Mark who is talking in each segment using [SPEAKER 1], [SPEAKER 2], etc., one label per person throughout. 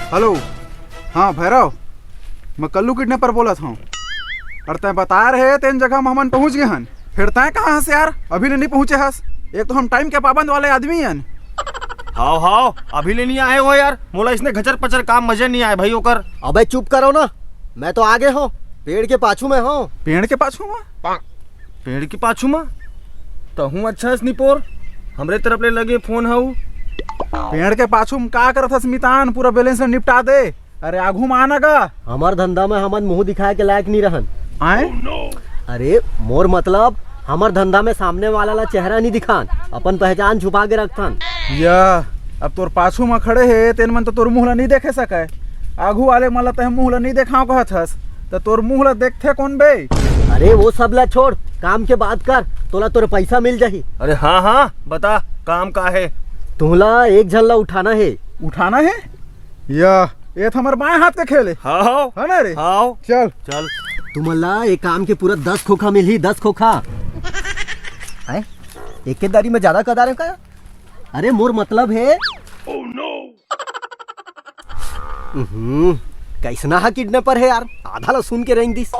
[SPEAKER 1] Hello. हाँ भैरव, मैं Kallu kidnapper बोला था। और तय बता रहे तेन जगह में हमन पहुंच गए हन, फिर तय कहाँ हस यार? अभी नहीं पहुंचे हस। एक तो हम टाइम के पाबंद वाले आदमी हन।
[SPEAKER 2] हाओ हाओ, अभी ले नहीं आए हो यार। मोला इसने घचर पचर काम मजे नहीं आए भाई ओकर।
[SPEAKER 3] अबे चुप करो ना, मैं तो आगे हूँ, पेड़ के पाछू में हूँ।
[SPEAKER 1] पेड़ के पाछू में?
[SPEAKER 2] पेड़ के पाछू में तो हूँ। अच्छा स्निपोर, हमरे तरफ ले लगे फोन हूँ।
[SPEAKER 1] पेड़ के पाछू में का करत हस मितान? पूरा बैलेंस निपटा दे। अरे आगू में आना गा।
[SPEAKER 3] हमार धंधा में हमन मुंह दिखाए के लायक नहीं रहन।
[SPEAKER 1] आए?
[SPEAKER 3] अरे मोर मतलब हमार धंधा में सामने वाला ला चेहरा नहीं दिखान, अपन पहचान छुपा के रखथन।
[SPEAKER 1] या अब तोर पाछू में खड़े है तेन मन तो तोर मुंह ला नहीं देखे सके। आगू वाले मन ला तह मुंह ला नहीं देखाओ कहत हस, तो तोर मुंह ला देखथे कौन बे?
[SPEAKER 3] अरे वो सब ला छोड़, काम के बात कर, तोला तोर पैसा मिल जाही।
[SPEAKER 2] अरे हाँ हाँ बता, काम का है?
[SPEAKER 3] तुहला एक झल्ला उठाना है।
[SPEAKER 1] उठाना है? या ये तो हमारे बाएं हाथ के खेले
[SPEAKER 2] हाँ
[SPEAKER 1] है ना रे?
[SPEAKER 2] हाँ
[SPEAKER 1] चल
[SPEAKER 2] चल।
[SPEAKER 3] तुमला एक काम के पूरा 10 खोखा मिली, 10 खोखा। है एक के दारी में ज्यादा कदार है का? अरे मोर मतलब है कैसना हा किडनैपर है यार, आधा ला सुन के रहेंग दिस।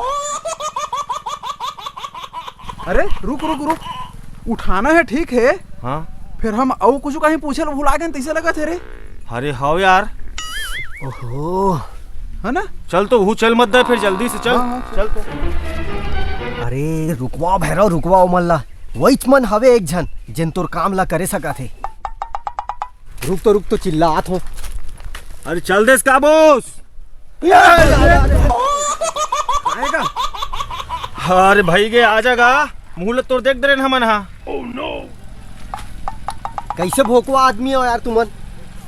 [SPEAKER 1] अरे रुक रुक रुक, उठाना है ठीक है,
[SPEAKER 2] हाँ
[SPEAKER 1] फिर हम और कुछ कहीं पूछे भुला गए तैसे लगा थे रे।
[SPEAKER 2] अरे हाओ यार।
[SPEAKER 3] ओहो,
[SPEAKER 1] है ना?
[SPEAKER 2] चल तो हूँ, चल मत दे फिर, जल्दी से चल।
[SPEAKER 1] हाँ,
[SPEAKER 2] चल तो।
[SPEAKER 3] अरे रुकवाओ भैरव, रुकवाओ मल्ला, वही मन हवे एक झन जिन तोर काम ला करे सका थे। रुक तो चिल्लात हो।
[SPEAKER 2] अरे चल देस का बोस।
[SPEAKER 1] आएगा?
[SPEAKER 2] अरे भाई गे आ जागा, मुँह तोर देख दे हमन। हाँ
[SPEAKER 3] कैसे भोकवा आदमी हो यार तुमन?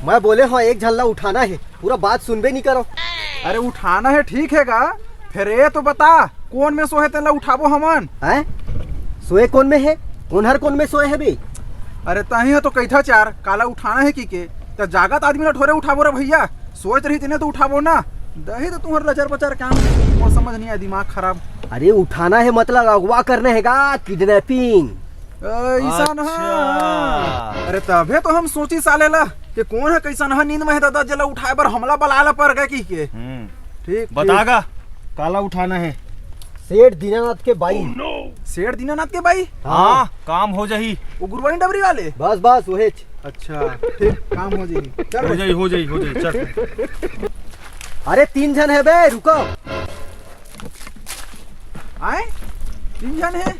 [SPEAKER 3] मैं बोले हो एक झल्ला उठाना है, पूरा बात सुनबे नहीं करो।
[SPEAKER 1] अरे उठाना है ठीक है गा, फिर ये तो बता कौन में सोए तेला उठाबो हमन?
[SPEAKER 3] हैं? सोए कौन में है? कौन कौन में सोए है बे?
[SPEAKER 1] अरे तही है तो कैथा चार काला उठाना है की के? तो जागत आदमी ना ठोरे उठाबो रे भैया, सोच रही तेने तो उठाबो ना। दही तो तुम्हारे लचर पचर काम और समझ नहीं आया, दिमाग खराब।
[SPEAKER 3] अरे उठाना है मतलब अगवा करने है गा, किडनैपिंग।
[SPEAKER 1] ऐसा ना? अरे तबे तो हम सोची सालेला कि कौन है कैसा ना नींद में है दादा जला उठाए बर हमला बलाला पर गए की के। ठीक
[SPEAKER 2] बतागा काला उठाना है।
[SPEAKER 3] सेठ दीनानाथ के भाई।
[SPEAKER 1] सेठ दीनानाथ के भाई?
[SPEAKER 2] हाँ काम हो जाही।
[SPEAKER 1] वो गुरुवानी डबरी वाले?
[SPEAKER 3] बस वही।
[SPEAKER 1] अच्छा ठीक, काम हो जाएगी। चल
[SPEAKER 2] हो जाई चल।
[SPEAKER 3] अरे 3 जन है बे, रुको।
[SPEAKER 1] आए 3 जन है?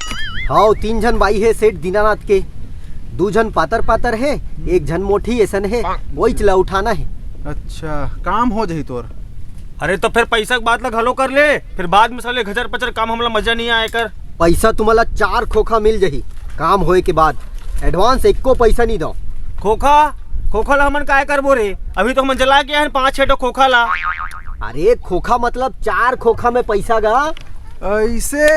[SPEAKER 3] हाँ 3 जन भाई है सेठ दीनानाथ के, 2 जन पातर है, 1 जन मोटी ऐसन है, वही चला उठाना है।
[SPEAKER 1] अच्छा काम हो जाही तोर।
[SPEAKER 2] अरे तो फिर पैसा की बात लग हलो कर ले, फिर बाद में साले घचर पचर काम हमला मजा नहीं आए कर।
[SPEAKER 3] पैसा तुम्हारा 4 खोखा मिल जाही काम होए के बाद, एडवांस एको पैसा नहीं दो।
[SPEAKER 2] खोखा ला हमन काय करबो रे? अभी तो हमन जला के हैं 5-6 खोखा ला।
[SPEAKER 3] अरे खोखा मतलब 4 खोखा में पैसा गा
[SPEAKER 1] ऐसे?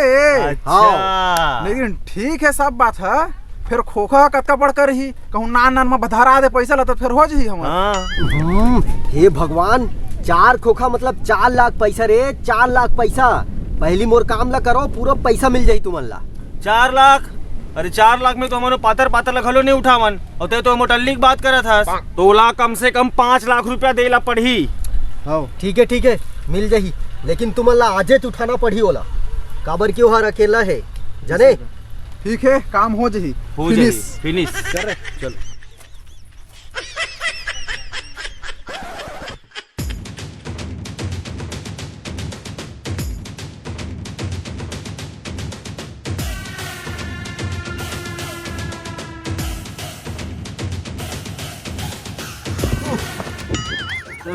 [SPEAKER 2] अच्छा
[SPEAKER 1] लेकिन ठीक है सब बात है, फिर खोखा कतका बढ़कर ही कहूँ नान में बधारा दे पैसा ला तो फिर हो जाही हम।
[SPEAKER 3] हे भगवान, 4 खोखा मतलब 4 लाख पैसा रे, 4 लाख पैसा। पहली मोर काम ला करो, पूरा पैसा मिल जाही तुमन ला।
[SPEAKER 2] 4 लाख? अरे 4 लाख में तो हमारे पातर लखलो नहीं उठावन, और ते तो मोटल्ली की बात करत हस। तो ला कम से कम 5 लाख रुपया देला पड़ी।
[SPEAKER 3] हाँ ठीक है मिल जाही, लेकिन तुमन ला आजे तो उठाना पड़ी ओला, काबर क्यों हर अकेला है जाने।
[SPEAKER 1] ठीक है काम हो जाही।
[SPEAKER 2] फिनिश कर चल।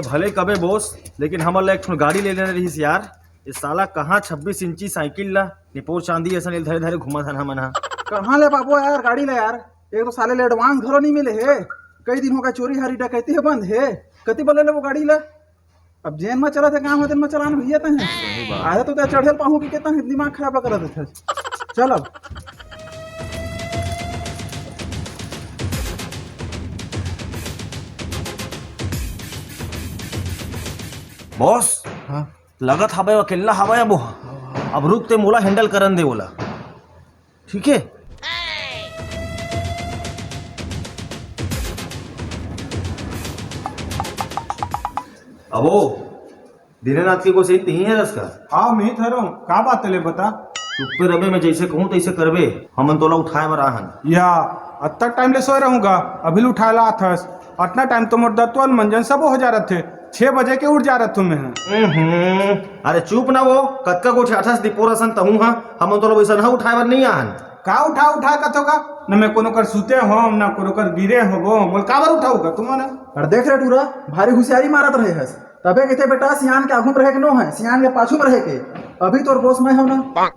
[SPEAKER 2] भले कबे बोस, लेकिन हमला एक गाड़ी ले लेना रही यार। इस साला कहाँ 26 इंची साइकिल ला निपोर चांदी ऐसा धरे धरे घुमा था हमन।
[SPEAKER 1] कहाँ ले पाबो यार गाड़ी ले यार? एक तो साले ले एडवांस घरो नहीं मिले है, कई दिन हो गए चोरी हारी डकैती है बंद है, कति बोले ले वो गाड़ी ले। अब जेन में चला थे काम है दिन में चलान भैया तहे आधा तो चढ़ेल पाहू की कहता है दिमाग खराब कर थे। चल अब
[SPEAKER 2] बॉस।
[SPEAKER 1] हाँ
[SPEAKER 2] लगत हवे अकेला हवे, अब रुक ते मोला हैंडल करन दे बोला, ठीक है? अबो दीनानाथ की को सही नहीं है रस का।
[SPEAKER 4] हाँ मैं थरो का बात ले बता।
[SPEAKER 2] चुप पे रबे, मैं जैसे कहूँ तैसे करबे। हमन तोला उठाए बर आहन।
[SPEAKER 4] या अत्ता टाइम ले सोए रहूंगा, अभी उठा ला थस। अतना टाइम तो मोर दत्वन मंजन सब हो जा रहे थे, 6 बजे के उठ जा रहे थे मैं।
[SPEAKER 2] अरे चुप ना वो कतका को उठास दीपोरा सन तहूँ हा हमन तोला वैसा ना उठाए बर नहीं आहन।
[SPEAKER 4] का उठा कथो का न मैं कोनो कर सुते हो न कोनो कर गिरे हो बोल का बार उठाऊगा तुम ना।
[SPEAKER 1] और देख रहे टूरा भारी होशियारी मारत रहे हस। तबे कहते बेटा सियान के आगू में रहे के नो है, सियान के पाछू में रहे के। अभी तोर बोस मैं हो ना,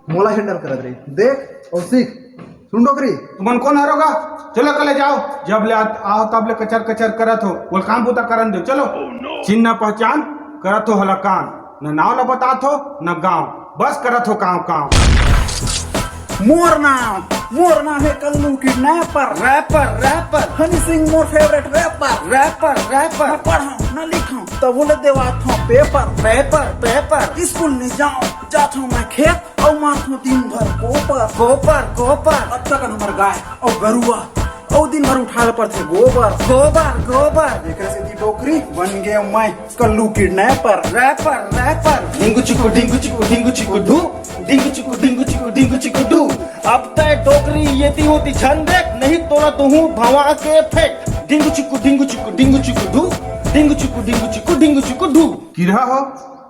[SPEAKER 1] मोला हैंडल करत रही। देख और सीख। सुन डोकरी
[SPEAKER 4] तुमन कौन हरोगा। चलो कले जाओ, जब ले आओ तब ले कचर कचर करत हो। बोल काम बूता करन दो चलो। चिन्ह पहचान करत हो हला काम, न नाव न बतात हो न गाँव, बस करत हो काम।
[SPEAKER 1] मोर नाम है कल्लू किडनैपर। रैपर हनी सिंह मोर फेवरेट रैपर। पढ़ा न लिखा तब बोले देवात हूँ पेपर। स्कूल नहीं जाता हूँ मैं खेत और मारता हूँ दिन भर गोपर। अब तक हमार गाय और गरुआ और दिन भर उठाए पर थे गोबर। एक ऐसी टोकरी बन गया मैं कल्लू किडनैपर। रैपर
[SPEAKER 2] डिंगू चिकू डू, डिंगू चिकू डू। अब तय टोकरी ये ती होती छंदे, नहीं तोला तो हूँ भवा के फेंक। डिंगू चिकू डू, डिंगू चिकू डू।
[SPEAKER 4] किरहा हो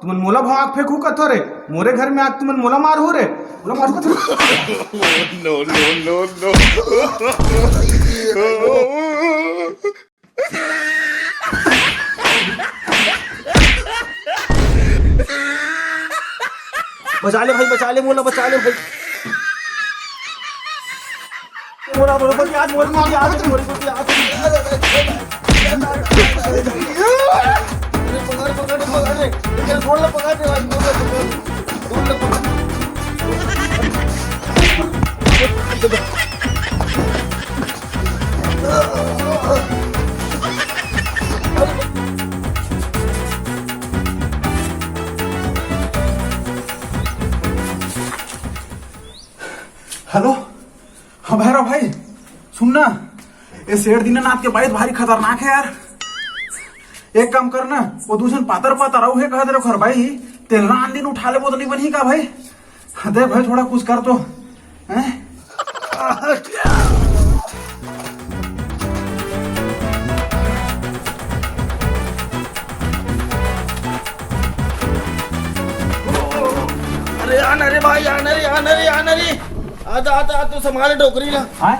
[SPEAKER 4] तुमन मोला भाग फेंकू कथो रे। मोरे घर में आज तुमन मोला मार हो रे। मोला मार कथो।
[SPEAKER 2] बचा ले भाई, मोला बचा ले भाई। मोरा आज
[SPEAKER 1] हेलो हाँ भैरव भाई सुनना, ये शेर दीनानाथ के बाइट भारी खतरनाक है यार। एक काम करना, वो दूसरे पातर आओ है कहा तेरे घर भाई तेल रान दिन उठा ले वो तो नहीं बनी का भाई। दे भाई थोड़ा कुछ कर तो हैं।
[SPEAKER 2] अरे आना रे भाई, आना रे। आजा तू संभाले टोकरी ला।
[SPEAKER 1] हाँ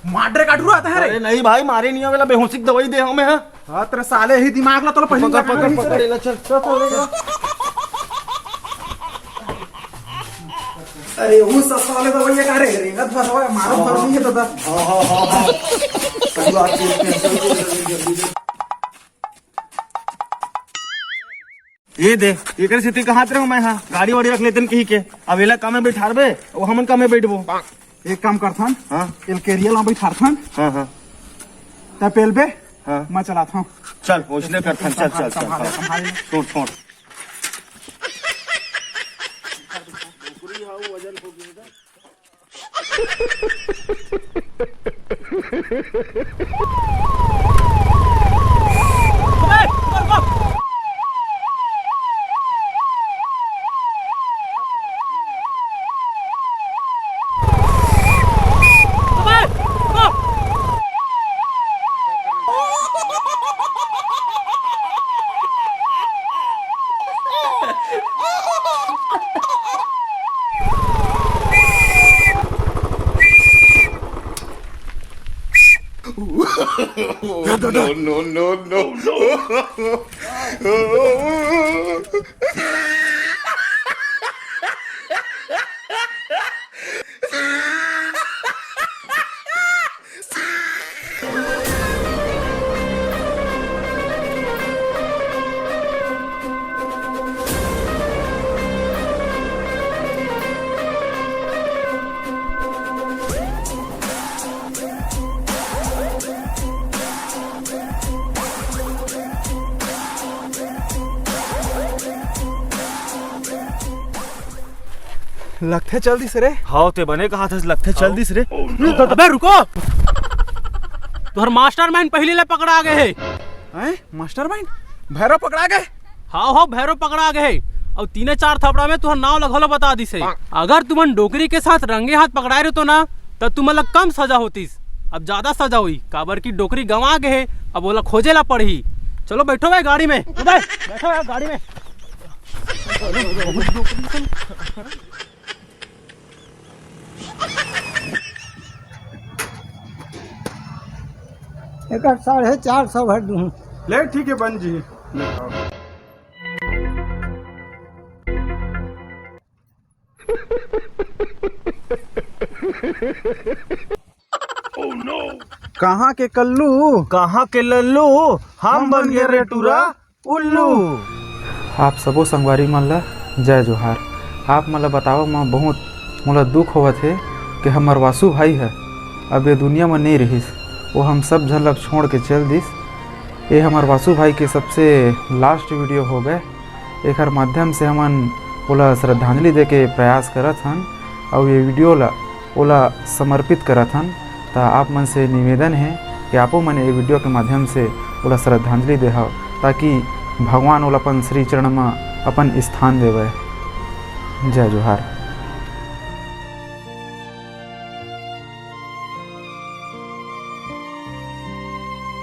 [SPEAKER 1] माडरे काटू आता है रे।
[SPEAKER 2] अरे नहीं भाई, मारे नहीं वाला बेहोशी दवाई दे हमें।
[SPEAKER 1] हाँ तेरे साले ही दिमाग ला तो पहले
[SPEAKER 2] पकड़ चल।
[SPEAKER 1] अरे वो साले तो भैया का रे रिंगत भर हो मारो भर नहीं है दादा।
[SPEAKER 2] ये दे एक स्थिति कहाँ रहो मैं। हाँ गाड़ी वाड़ी रख लेते कहीं के। अब एला काम में बैठारबे वो हमन काम में बैठबो।
[SPEAKER 1] एक काम करथन,
[SPEAKER 2] हाँ
[SPEAKER 1] एल केरियल में बैठारथन।
[SPEAKER 2] हाँ
[SPEAKER 1] तब पेलबे
[SPEAKER 2] हाँ
[SPEAKER 1] मैं चलाता हूँ।
[SPEAKER 2] चल उसने करथन। चल छोड़। No.
[SPEAKER 1] लगते जल्दी से रे।
[SPEAKER 2] हाँ ते बने कहा था लगते जल्दी से रे।
[SPEAKER 1] अबे रुको
[SPEAKER 5] तुहर मास्टरमाइंड पहले ले पकड़ा गए है।
[SPEAKER 1] हैं मास्टरमाइंड भैरव पकड़ा गए?
[SPEAKER 5] हाँ भैरव पकड़ा गए और 3-4 थपड़ा में तुहर नाव लगल बता दिसे। अगर तुमन डोकरी के साथ रंगे हाथ पकड़ाए रहे तो ना तब तुम्हारा कम सजा होतीस, अब ज्यादा सजा हुई काबर की डोकरी गंवा गए है, अब बोला खोजे ला पड़ी। चलो बैठो भाई गाड़ी में, बैठो यार गाड़ी में।
[SPEAKER 6] एक 450 भर दूँ।
[SPEAKER 4] ले ठीक है बन जी।
[SPEAKER 1] कहाँ के कल्लू?
[SPEAKER 2] कहाँ के लल्लू? हम बन गए रे टूरा उल्लू।
[SPEAKER 7] आप सबो संगवारी मन ला जय जोहार। आप मोला बताओ मैं बहुत मोला दुख होवत है कि हमार वासु भाई है अब ये दुनिया में नहीं रहिस, वो हम सब झलक छोड़ के चल दिस। ये हमार वासु भाई के सबसे लास्ट वीडियो हो गए, एक माध्यम से हमन ओला श्रद्धांजलि दे के प्रयास करत हन और ये वीडियो ला ओला समर्पित करत हन। तो आप मन से निवेदन है कि आपो मन ये वीडियो के माध्यम से ओला श्रद्धांजलि देहव ताकि भगवान ओला अपन श्री चरण में अपन स्थान देवे। जय जोहार।